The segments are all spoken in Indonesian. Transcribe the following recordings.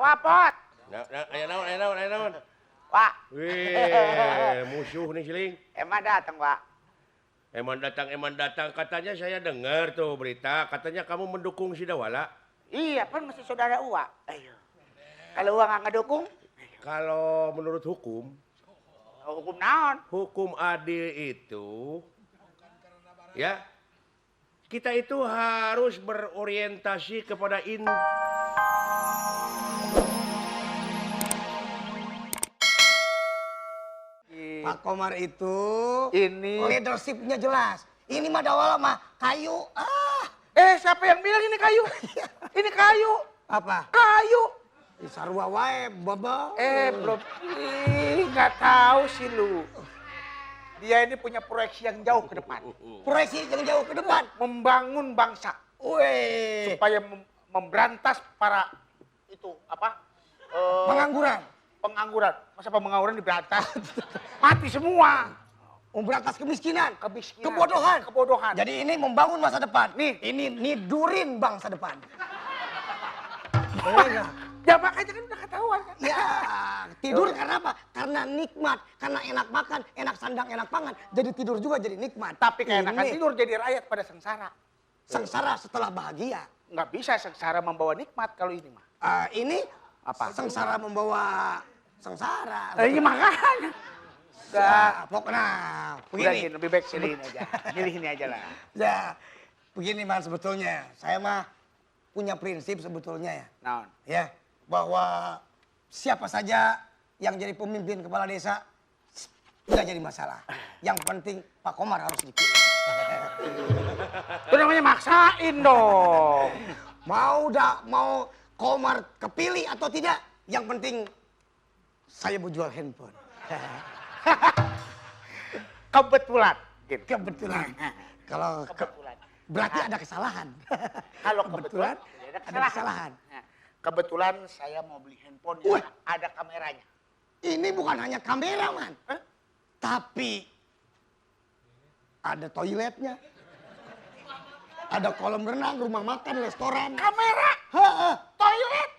Wapot. Ayo naon. Wak. Wih, musuh nih Siling. Emang datang, Wak. Eman datang. Katanya saya dengar tuh berita. Katanya kamu mendukung si Dawala. Iya, kan masih saudara Uwa. Ayo. Kalau Uwa nggak ngedukung? Kalau menurut hukum, Hukum naon? hukum adil itu, ya, kita itu harus berorientasi kepada Pak Komar itu Ini. leadership-nya jelas. Ini mah Dawala mah kayu. Siapa yang bilang ini kayu? Ini kayu. Apa? Kayu. Sarua wae, Baba. Belum. Nggak tahu sih lu. Dia ini punya proyeksi yang jauh ke depan. Proyeksi yang jauh ke depan. Membangun bangsa. Weh. Supaya memberantas para itu apa? Pengangguran. Masa pengangguran diberantas? Mati semua. Memberantas kemiskinan. Kebodohan. Jadi ini membangun masa depan. Nih, ini nidurin bangsa depan. Ya makanya kan udah ketahuan kan. Ya, tidur karena apa? Karena nikmat, karena enak makan, enak sandang, enak pangan. Jadi tidur juga jadi nikmat. Tapi keenakan tidur jadi rakyat pada sengsara. Sengsara setelah bahagia. Nggak bisa sengsara membawa nikmat kalau ini mah. Ini apa? Sengsara membawa sengsara. Ini makanya. Pokoknya Begini, lebih baik pilih ini aja lah. Ya, begini man sebetulnya. Saya mah punya prinsip sebetulnya ya. Naon? Ya, bahwa siapa saja yang jadi pemimpin kepala desa nggak jadi masalah. Yang penting Pak Komar harus dipilih. Itu namanya maksain dong. Mau Komar kepilih atau tidak, yang penting saya mau jual handphone. Kebetulan. Gitu. Kebetulan. Kalau berarti ada kesalahan. Kalau kebetulan ada kesalahan. Kebetulan saya mau beli handphone yang ada kameranya. Ini bukan hanya kamera, man. Tapi ada toiletnya. Ada kolam renang, rumah makan, restoran. Kamera? Toilet?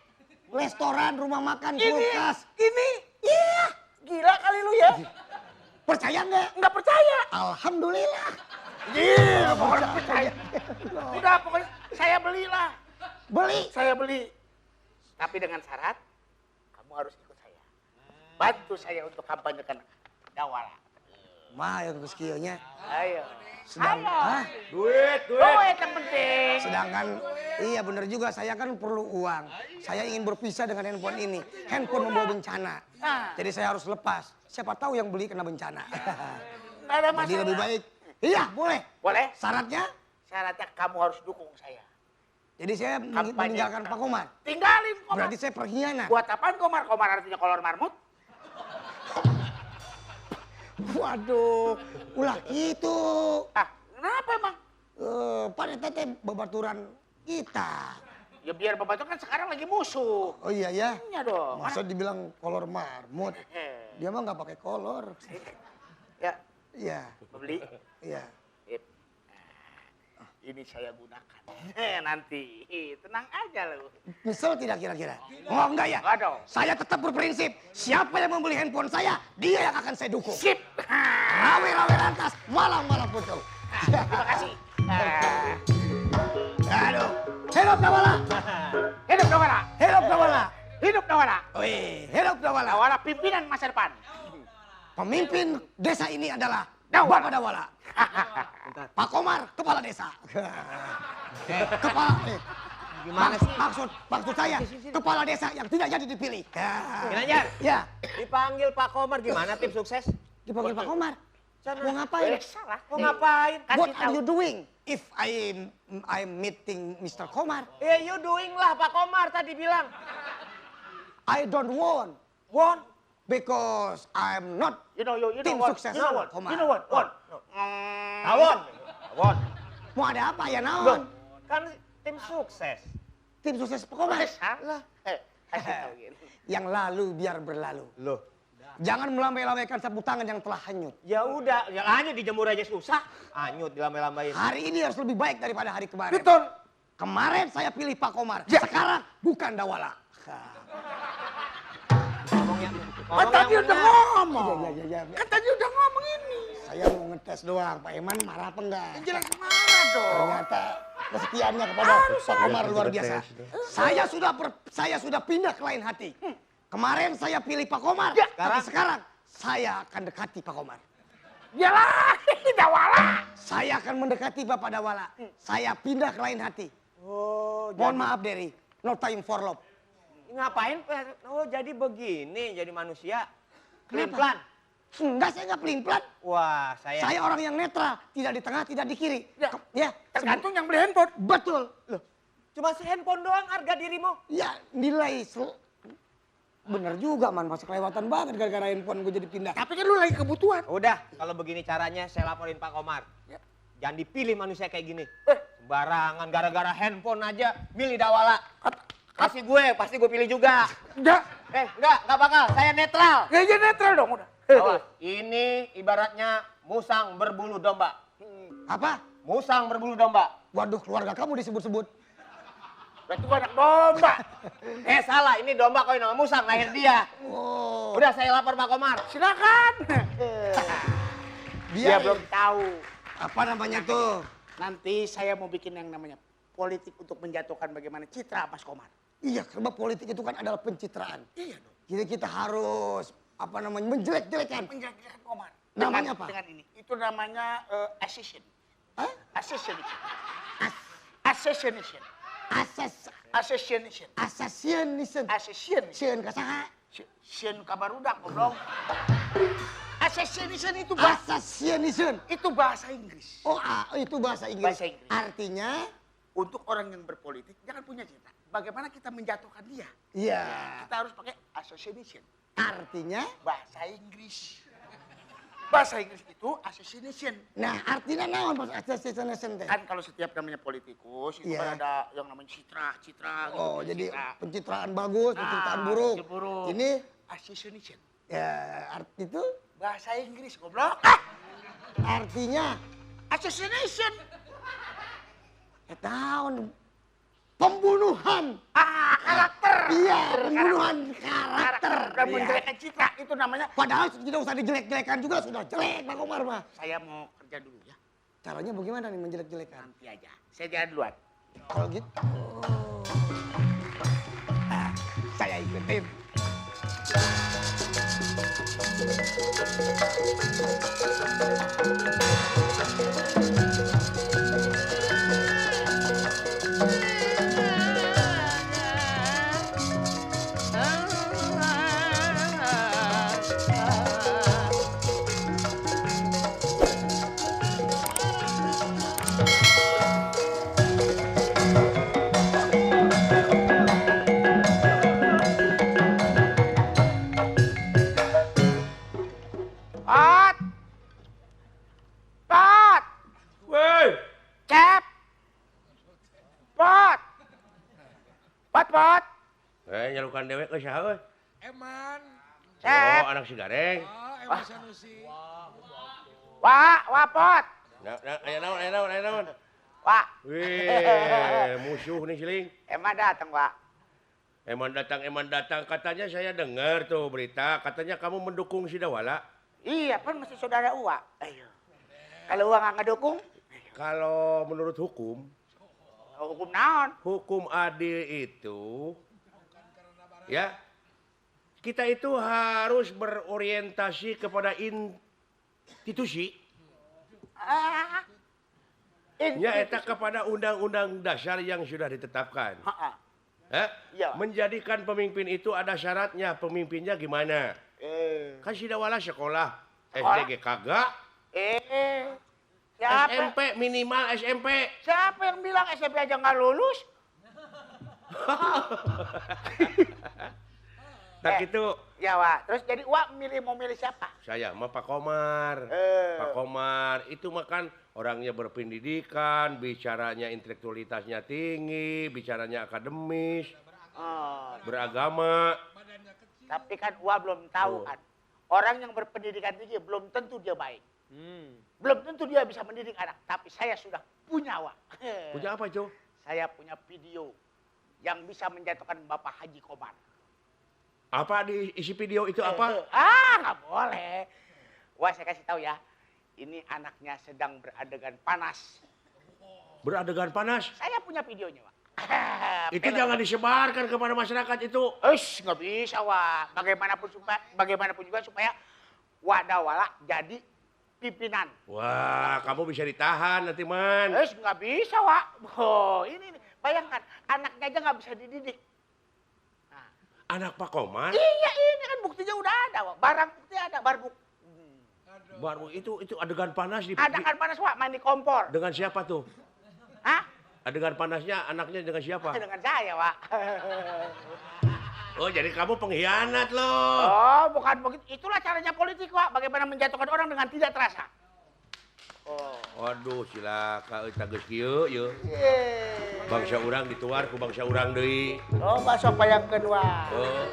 Restoran, rumah makan, kulkas. Ini? Iya. Gila kali lu ya. Percaya nggak? Nggak percaya. Alhamdulillah. Iya, pokoknya percaya. Udah, pokoknya saya belilah. Saya beli. Tapi dengan syarat, kamu harus ikut saya. Bantu saya untuk kampanyekan Dawala. Ma yang keskionya. Ayo. Duit. Duit yang penting. Sedangkan, iya bener juga, saya kan perlu uang. Saya ingin berpisah dengan handphone ini. Handphone membawa bencana. Jadi saya harus lepas. Siapa tahu yang beli kena bencana. Nggak ada masalah. Jadi lebih baik. Iya, boleh. Boleh. Syaratnya? Syaratnya kamu harus dukung saya. Jadi saya meninggalkan Pak Komar. Tinggalin Komar. Berarti saya pengkhianat. Buat apaan Komar? Komar artinya kolor marmut. Waduh, ulah gitu. Kenapa emang? Pada teteh babaturan kita. Ya biar Bapak kan sekarang lagi musuh. Oh iya ya? Iya dong. Masa dibilang kolor marmut? Dia mah nggak pakai kolor. Ya. Iya. Beli. Iya. Ini saya gunakan. Nanti tenang aja lu. Misal tidak kira-kira? Oh enggak ya? Enggak dong. Saya tetap berprinsip. Siapa yang membeli handphone saya, dia yang akan saya dukung. Sip. Rawe-rawe lantas, malam-malam pucuk. Terima kasih. Aduh. Hidup Dawala. Hidup Dawala. Hidup Dawala. Hidup Dawala. Wih, hidup Dawala. Dawala pimpinan masa depan. Pemimpin desa ini adalah Dawala. Bapak Dawala. Pak Komar, kepala desa. Kepala, Gimana sih? maksud saya, kepala desa yang tidak jadi dipilih. Ginanjar, Ya, dipanggil Pak Komar gimana tim sukses? dipanggil Pak Komar. Mau ngapain? Salah. Mau ngapain? What are you doing if I'm meeting Mr. Komar? Ya you doing lah Pak Komar tadi bilang. I don't want Won? because I'm not You know tim what? sukses You know what? Komar. You know what? What? Won. Mau ada apa ya naon? Kan tim sukses. Tim sukses Pak Komar. Salah. Kasih tahu gini. Yang lalu biar berlalu. Loh. Jangan melambai-lambaikan sapu tangan yang telah hanyut. Ya udah, yang hanyut dijemur aja susah. Hanyut dilambai-lambain. Hari ini harus lebih baik daripada hari kemarin. Betul. Kemarin saya pilih Pak Komar. Ya. Sekarang bukan Dawala. Kan tadi udah ngomong. Iya. Kan tadi udah ngomong ini. Saya mau ngetes doang, Pak Eman marah apa enggak? Jelas marah dong. Ternyata kesetiaannya kepada Pak Komar luar biasa. Saya sudah pindah ke lain hati. Kemarin saya pilih Pak Komar, tapi sekarang saya akan dekati Pak Komar. Yalah, Dawala. Saya akan mendekati Bapak Dawala. Saya pindah ke lain hati. Oh, Mohon maaf Derry, no time for love. ngapain? Oh, jadi begini jadi manusia. Pelin-pelan. Enggak, saya enggak pelin-pelan. Wah, Saya orang yang netral, tidak di tengah, tidak di kiri. Ya, Tergantung yang beli handphone. betul. Loh, cuma handphone doang harga dirimu. ya nilai bener juga man, masa kelewatan banget gara-gara handphone gue jadi pindah. Tapi kan lu lagi kebutuhan. Udah, kalau begini caranya saya laporin Pak Komar. Jangan dipilih manusia kayak gini. Sembarangan gara-gara handphone aja milih Dawala. Pasti gue pilih juga. Enggak. Enggak bakal. Saya netral. Ya netral dong udah. Awas, ini ibaratnya musang berbulu domba. Apa? Musang berbulu domba. Waduh, keluarga kamu disebut-sebut. Berarti gua anak domba. Salah, ini domba kau nama musang, lahir dia. Oh. Udah saya lapor Pak Komar. Silakan. Dia belum tahu. apa namanya tuh? Nanti saya mau bikin yang namanya politik untuk menjatuhkan bagaimana citra Mas Komar. Iya, karena politik itu kan adalah pencitraan. Iya dong. Jadi kita harus apa namanya menjelek-jelekan. Menjatuhkan Komar. Namanya apa? Dengan ini. Itu namanya assassin. Hah? Assassination. Assassination. Assassination. Assassination. Assassination. Sieun kasaha? Sien kabarudak goblok. Assassination itu bahasa Assassination. Inggris. Oh, itu bahasa Inggris. Bahasa Inggris. Artinya Untuk orang yang berpolitik jangan punya cita. Bagaimana kita menjatuhkan dia? iya. Kita harus pakai assassination. Artinya Bahasa Inggris. Bahasa Inggris itu assassination. nah, artinya naon pas assassination teh? Kan kalau setiap namanya politikus itu Iya. kan ada yang namanya citra gitu. Oh, jadi Citra. pencitraan bagus, pencitraan buruk. itu buruk. Ini assassination. ya arti itu Bahasa Inggris goblok. artinya Assassination. tahun pembunuhan. Karakter. Iya, pembunuhan karakter. Dan Iya. menjelekkan citra itu namanya. Padahal tidak usah dijelek-jelekan juga sudah jelek Pak Komar mah. Saya mau kerja dulu ya. Caranya bagaimana nih menjelek-jelekan? Nanti aja. Saya jalan duluan. Kalau gitu. Saya ikutin. Pot. Pot. Woi, Cep. Pot. Pot. nyalukan dewek ke saha euy? Eman, Cep. Oh, anak si Gareng. Eman Sanusi. Wah, pot. Aya naon? Wah. Wih, musuh nih siling. Emang datang, Wak. Eman datang. Katanya saya dengar tuh berita. Katanya kamu mendukung si Dawala. Iya, kan masih saudara Uwa. Ayo. Kalau Uwa nggak ngedukung, Kalau menurut hukum hukum naon? hukum adil itu, ya, kita itu harus berorientasi kepada institusi. Ah, Ya, eta kepada undang-undang dasar yang sudah ditetapkan. Iya. Menjadikan pemimpin itu ada syaratnya. Pemimpinnya gimana? Kan si Dawala sekolah. SDG kagak. Siapa? SMP minimal SMP. Siapa yang bilang SMP aja nggak lulus? Tak itu Ya, Wak. Terus jadi Uwa mau milih siapa? saya sama Pak Komar. Pak Komar itu makan orangnya berpendidikan, bicaranya intelektualitasnya tinggi, bicaranya akademis, Oh, beragama. tapi kan Uwa belum tahu kan. Orang yang berpendidikan tinggi belum tentu dia baik. Belum tentu dia bisa mendidik anak. Tapi saya sudah punya, Wak. Punya apa itu? Saya punya video yang bisa menjatuhkan Bapak Haji Komar. Apa di isi video itu apa? Nggak boleh. Wah, saya kasih tahu ya. Ini anaknya sedang beradegan panas. Beradegan panas? Saya punya videonya, Wak. Itu jangan disebarkan kepada masyarakat itu. Nggak bisa, Wak. Bagaimanapun juga supaya Wadawala jadi pimpinan. Wah, kamu bisa ditahan nanti, Man. Nggak bisa, Wak. Oh, ini nih. Bayangkan, anaknya aja nggak bisa dididik. Nah. Anak Pak Komar? Iya, ini kan buktinya udah ada, Wak. Barang bukti ada, barbuk. Baru itu adegan panas di Adegan panas, Wak, main di kompor. dengan siapa tuh? Hah? Adegan panasnya anaknya dengan siapa? Dengan saya, Wak. Oh, jadi kamu pengkhianat loh. Oh, bukan begitu. Itulah caranya politik, Wak. Bagaimana menjatuhkan orang dengan tidak terasa. Oh. Waduh, silakan eta geus kieu yeuh. Yeay. Bangsa urang dituar ku bangsa urang deui. Oh, bakso apa yang kedua? Oh.